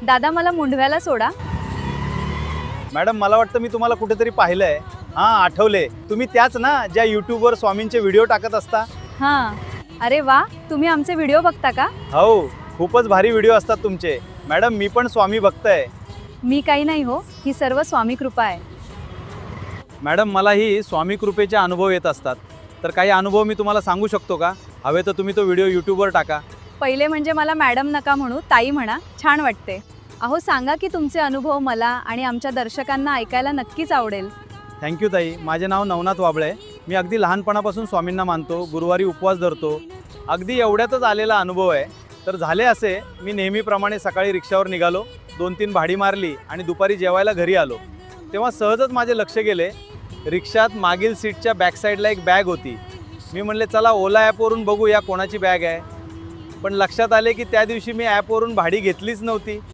दादा मला मुंढव्याला सोडा. मॅडम मला वाटतं मी तुम्हाला कुठेतरी पाहिलंय. हां आठवले, तुम्ही त्याच ना ज्या यूट्यूबवर स्वामींचे व्हिडिओ टाकत असता. हां. अरे वा, तुम्ही आमचे व्हिडिओ बघता का? हो, खूपच भारी व्हिडिओ असतात तुमचे. मॅडम मी पण स्वामी भक्त आहे. मी काही नाही हो, ही सर्व स्वामी कृपा आहे. मॅडम मलाही स्वामी कृपेचे अनुभव येत असतात. तर काही अनुभव मी तुम्हाला सांगू शकतो का? हवे तर तुम्ही तो व्हिडिओ यूट्यूबवर टाका. पहिले म्हणजे मला मॅडम नका म्हणू, ताई म्हणा, छान वाटते. अहो सांगा की तुमचे अनुभव मला आणि आमच्या दर्शकांना ऐकायला नक्कीच आवडेल. थँक्यू ताई. माझे नाव नवनाथ वाबळे. मी अगदी लहानपणापासून स्वामींना मानतो, गुरुवारी उपवास धरतो. अगदी एवढ्यातच आलेला अनुभव आहे. तर झाले असे, मी नेहमीप्रमाणे सकाळी रिक्षावर निघालो, 2-3 भाडी मारली आणि दुपारी जेवायला घरी आलो. तेव्हा सहजच माझे लक्ष गेले, रिक्षात मागील सीटच्या बॅकसाईडला एक बॅग होती. मी म्हणले चला ओला ॲपवरून बघूया कोणाची बॅग आहे. पण लक्षात आले की त्या दिवशी मी ॲपवरून भाडी घेतलीच नव्हती.